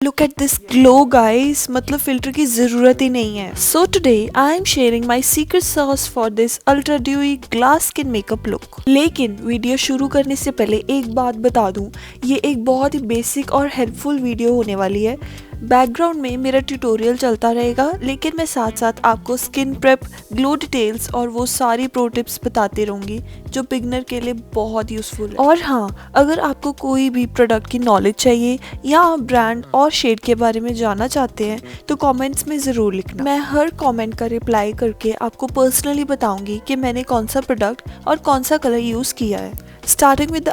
Look at this glow guys, मतलब filter की जरूरत ही नहीं है। So today I am sharing my secret sauce for this ultra dewy glass skin makeup look. लेकिन video शुरू करने से पहले एक बात बता दूं, ये एक बहुत ही बेसिक और हेल्पफुल वीडियो होने वाली है। बैकग्राउंड में मेरा ट्यूटोरियल चलता रहेगा, लेकिन मैं साथ साथ आपको स्किन प्रेप, ग्लो डिटेल्स और वो सारी प्रो टिप्स बताती रहूंगी जो बिगनर के लिए बहुत यूजफुल है। और हाँ, अगर आपको कोई भी प्रोडक्ट की नॉलेज चाहिए या आप ब्रांड और शेड के बारे में जानना चाहते हैं तो कमेंट्स में ज़रूर लिखना। मैं हर कमेंट का रिप्लाई करके आपको पर्सनली बताऊंगी कि मैंने कौन सा प्रोडक्ट और कौन सा कलर यूज़ किया है। स्टार्टिंग विद द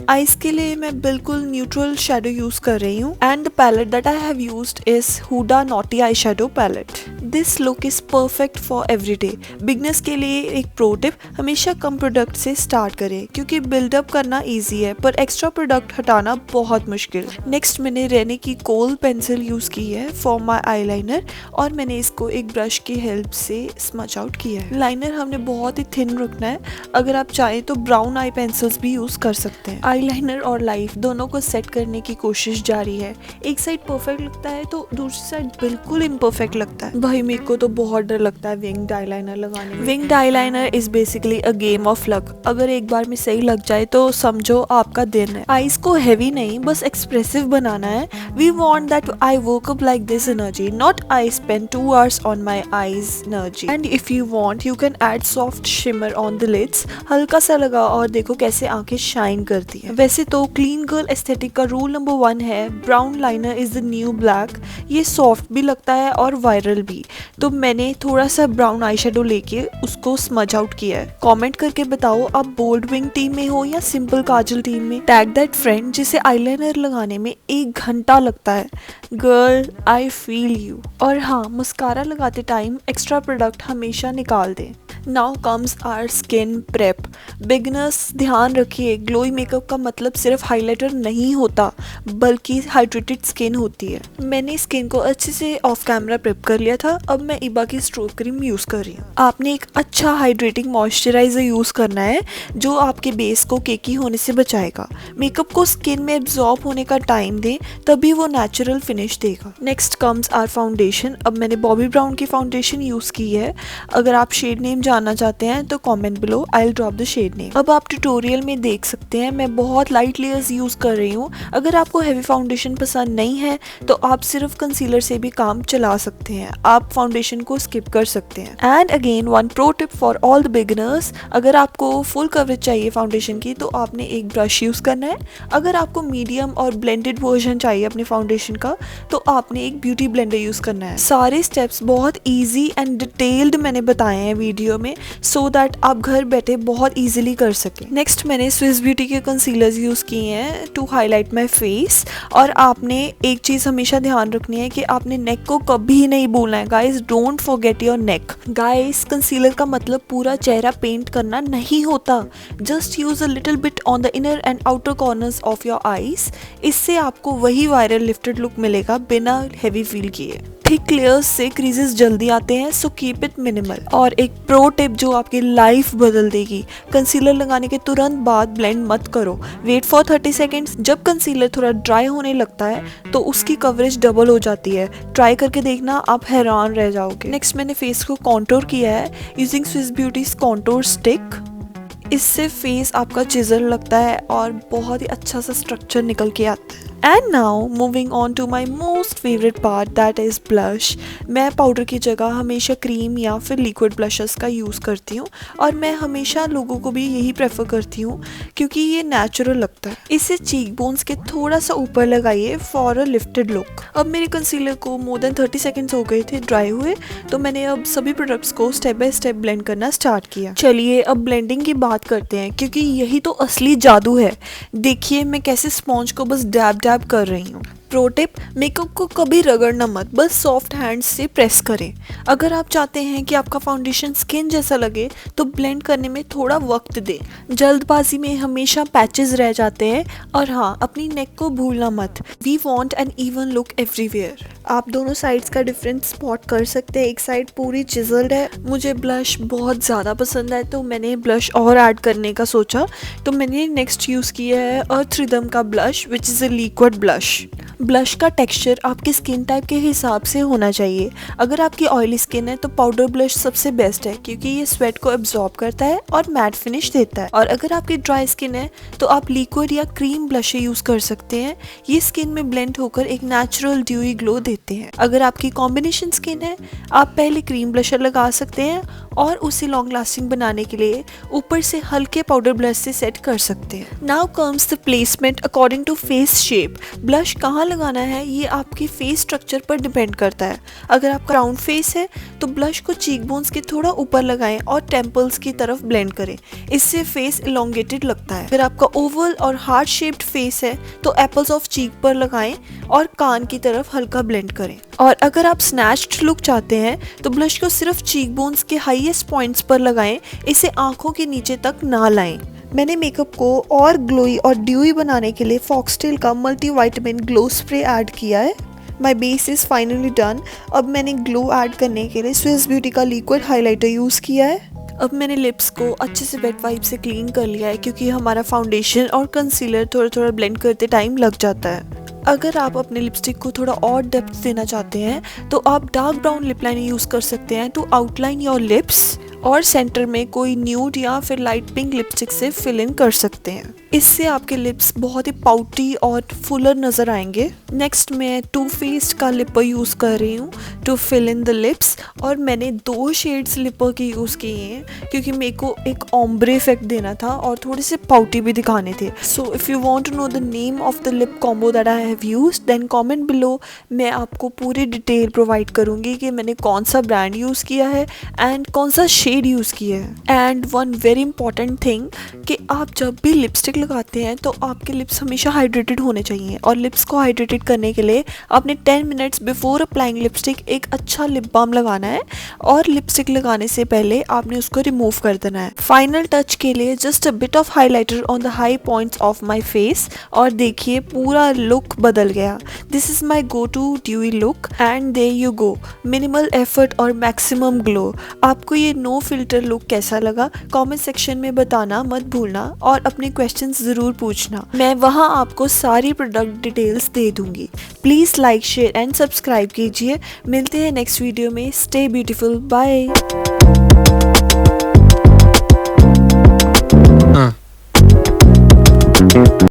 आईज के लिए मैं बिल्कुल न्यूट्रल शेडो यूज कर रही हूँ and the palette that I have used is Huda naughty eye shadow palette. This look is perfect for everyday. Beginners के लिए एक प्रो टिप, हमेशा कम प्रोडक्ट से स्टार्ट करें क्योंकि बिल्डअप करना ईजी है पर एक्स्ट्रा प्रोडक्ट हटाना बहुत मुश्किल। नेक्स्ट मैंने रेने की कोल पेंसिल यूज की है फॉर माई आईलाइनर और मैंने इसको एक ब्रश की हेल्प से स्मच आउट किया है। लाइनर हमने बहुत ही थिन रखना है, अगर आप चाहें तो ब्राउन आई पेंसिल्स भी यूज कर सकते हैं। आईलाइनर और लाइफ दोनों को सेट करने की कोशिश जारी है। एक साइड परफेक्ट लगता है तो दूसरी साइड बिल्कुल इम्परफेक्ट लगता है। भाई मेरे को तो बहुत डर लगता है विंग्ड आईलाइनर लगाने में। Winged eyeliner is basically a game of luck. अगर एक बार में सही लग जाए तो समझो आपका दिन है। आईज को हैवी नहीं, बस एक्सप्रेसिव बनाना है। We want that I woke up like this energy, not I spend 2 hours on my eyes energy. And if you want you can add soft shimmer on the lids. हल्का सा लगा और देखो कैसे आंखें शाइन करती है। वैसे तो क्लीन गर्ल एस्थेटिक का रूल नंबर 1 है brown liner is the new black. ये सॉफ्ट भी लगता है और वायरल भी, तो मैंने थोड़ा सा ब्राउन आई शेडो लेके उसको स्मज आउट किया है। कमेंट करके बताओ आप बोल्ड विंग टीम में हो या सिंपल काजल टीम में। टैग दैट फ्रेंड जिसे आईलाइनर लगाने में 1 घंटा लगता है। Girl I feel you. और हाँ, मस्कारा लगाते टाइम एक्स्ट्रा प्रोडक्ट हमेशा निकाल दें। Now comes our skin prep. Beginners ध्यान रखिए, ग्लोई मेकअप का मतलब सिर्फ हाइलाइटर नहीं होता बल्कि हाइड्रेटेड स्किन होती है। मैंने स्किन को अच्छे से ऑफ कैमरा प्रेप कर लिया था, अब मैं इबा की स्ट्रोक क्रीम यूज कर रही हूँ। आपने एक अच्छा हाइड्रेटिंग मॉइस्चराइजर यूज करना है जो आपके बेस को केकी होने से बचाएगा। मेकअप को स्किन में एब्जॉर्ब होने का टाइम दें, तभी वो नेचुरल फिनिश देगा। Next comes our foundation. अब मैंने बॉबी ब्राउन की फाउंडेशन यूज की है। अगर आप शेड नेम जानना चाहते हैं तो comment below, I will drop the shade name. अब आप ट्यूटोरियल में देख सकते हैं मैं बहुत लाइट लेयर्स यूज कर रही हूँ। अगर आपको हैवी फाउंडेशन पसंद नहीं है तो आप सिर्फ कंसीलर से भी काम चला सकते हैं, आप फाउंडेशन को स्किप कर सकते हैं। And again one pro tip for all the beginners, अगर आपको फुल कवरेज चाहिए फाउंडेशन की तो आपने एक ब्रश यूज करना है। अगर आपको मीडियम और ब्लेंडेड वर्जन चाहिए अपने फाउंडेशन का तो आपने एक ब्यूटी ब्लेंडर यूज करना है। सारे स्टेप्स बहुत ईजी एंड डिटेल्ड मैंने बताए हैं वीडियो में, सो दैट आप घर बैठे बहुत इजीली कर सकें। नेक्स्ट मैंने स्विस ब्यूटी के कंसीलर्स यूज किए हैं टू हाईलाइट माय फेस। और आपने एक चीज हमेशा ध्यान रखनी है कि आपने नेक को कभी नहीं भूलना है। Guys don't forget your neck. Guys concealer का मतलब पूरा चेहरा पेंट करना नहीं होता, just use a little bit on the inner and outer corners of your eyes. इससे आपको वही वायरल लिफ्टेड लुक मिलेगा बिना हैवी फील किए। थिक लेयर्स से क्रीजेस जल्दी आते हैं, सो कीप इट मिनिमल। और एक प्रो टिप जो आपकी लाइफ बदल देगी, कंसीलर लगाने के तुरंत बाद ब्लेंड मत करो, वेट फॉर 30 सेकेंड्स। जब कंसीलर थोड़ा ड्राई होने लगता है तो उसकी कवरेज डबल हो जाती है। ट्राई करके देखना, आप हैरान रह जाओगे। नेक्स्ट मैंने फेस को कॉन्टोर किया है using Swiss beauties contour stick. इससे फेस आपका चिजल लगता है और बहुत ही अच्छा सा स्ट्रक्चर निकल के आता है। And now moving on to my most favourite part, that is blush. मैं पाउडर की जगह हमेशा क्रीम या फिर लिक्विड ब्लशेस का यूज़ करती हूँ और मैं हमेशा लोगों को भी यही प्रेफर करती हूँ क्योंकि ये नेचुरल लगता है। इसे चीक बोन्स के थोड़ा सा ऊपर लगाइए फॉर अ लिफ्टेड लुक। अब मेरे कंसीलर को मोर देन 30 सेकेंड्स हो गए थे ड्राई हुए, तो मैंने अब सभी प्रोडक्ट्स को स्टेप बाय स्टेप ब्लेंड करना स्टार्ट किया। चलिए अब ब्लेंडिंग की बात करते हैं क्योंकि यही तो असली जादू है। देखिए मैं कैसे स्पॉन्ज को बस डैब डैब कर रही हूँ। प्रो टिप, मेकअप को कभी रगड़ना मत, बस सॉफ्ट हैंड्स से प्रेस करें। अगर आप चाहते हैं कि आपका फाउंडेशन स्किन जैसा लगे तो ब्लेंड करने में थोड़ा वक्त दें। जल्दबाजी में हमेशा पैचेस रह जाते हैं। और हाँ, अपनी नेक को भूलना मत। We want an even look everywhere. आप दोनों साइड्स का डिफरेंस स्पॉट कर सकते हैं। एक साइड पूरी चिजल्ड है। मुझे ब्लश बहुत ज़्यादा पसंद है तो मैंने ब्लश और ऐड करने का सोचा, तो मैंने नेक्स्ट यूज़ किया है अर्थ रिदम का blush which is a liquid blush. Blush का टेक्सचर आपके स्किन टाइप के हिसाब से होना चाहिए। अगर आपकी ऑयली स्किन है तो पाउडर ब्लश सबसे बेस्ट है क्योंकि ये स्वेट को एब्जॉर्ब करता है और मैट फिनिश देता है। और अगर आपकी ड्राई स्किन है तो आप लिक्विड या क्रीम ब्लश यूज कर सकते हैं। ये स्किन में ब्लेंड होकर एक नेचुरल ड्यूई ग्लो देते हैं। अगर आपकी कॉम्बिनेशन स्किन है आप पहले क्रीम ब्लशर लगा सकते हैं और उसे लॉन्ग लास्टिंग बनाने के लिए ऊपर से हल्के पाउडर ब्लश से सेट कर सकते हैं। Now comes the placement according to face shape. Blush कहाँ लगाना है ये आपके फेस स्ट्रक्चर पर डिपेंड करता है। अगर आपका राउंड फेस है तो ब्लश को चीक बोन्स के थोड़ा ऊपर लगाएं और टेम्पल्स की तरफ ब्लेंड करें, इससे फेस इलोंगेटेड लगता है। अगर आपका ओवल और हार्ट शेप्ड फेस है तो एप्पल्स ऑफ चीक पर लगाएं और कान की तरफ हल्का ब्लेंड करें। और अगर आप स्नैच्ड लुक चाहते हैं तो ब्लश को सिर्फ चीक बोन्स के हाईएस्ट पॉइंट्स पर लगाएं, इसे आंखों के नीचे तक ना लाएं। मैंने मेकअप को और ग्लोई और ड्यूई बनाने के लिए फॉक्सटेल का मल्टीविटामिन ग्लो स्प्रे ऐड किया है। My base is finally done. अब मैंने ग्लो ऐड करने के लिए स्विस ब्यूटी का लिक्विड हाइलाइटर यूज़ किया है। अब मैंने लिप्स को अच्छे से वेट वाइप से क्लीन कर लिया है क्योंकि हमारा फाउंडेशन और कंसीलर थोड़ा थोड़ा ब्लेंड करते टाइम लग जाता है। अगर आप अपने लिपस्टिक को थोड़ा और डेप्थ देना चाहते हैं तो आप dark brown lip liner use कर सकते हैं टू आउटलाइन योर लिप्स, और सेंटर में कोई न्यूड या फिर लाइट पिंक लिपस्टिक से फिल इन कर सकते हैं। इससे आपके लिप्स बहुत ही पाउटी और फुलर नज़र आएंगे। नेक्स्ट मैं टू फेस्ड का लिपर यूज़ कर रही हूँ to fill in the lips, और मैंने 2 शेड्स लिपर के यूज़ किए हैं क्योंकि मेरे को एक ऑम्ब्रे इफेक्ट देना था और थोड़े से पाउटी भी दिखाने थे। So if you want to know the name of the lip combo that I have used then comment below. मैं आपको पूरी डिटेल प्रोवाइड करूँगी कि मैंने कौन सा ब्रांड यूज़ किया है एंड कौन सा शेड यूज़ किया है। And one very important thing कि आप जब भी लिपस्टिक लगाते हैं तो आपके लिप्स हमेशा हाइड्रेटेड होने चाहिए, और लिप्स को हाइड्रेटेड करने के लिए आपने 10 मिनट्स बिफोर अप्लाइंग लिपस्टिक एक अच्छा लिप बाम लगाना है, और लिपस्टिक लगाने से पहले आपने उसको रिमूव कर देना है। फाइनल टच के लिए just a bit of highlighter on the high points of my face, और देखिए पूरा लुक बदल गया। This is my go to dewy look and there you go, minimal effort और मैक्सिमम ग्लो। आपको ये नो फिल्टर लुक कैसा लगा कमेंट सेक्शन में बताना मत भूलना, और अपने क्वेश्चंस ज़रूर पूछना, मैं वहाँ आपको सारी प्रोडक्ट डिटेल्स दे दूँगी। Please like share and subscribe कीजिए। मिलते हैं नेक्स्ट वीडियो में। Stay beautiful, bye.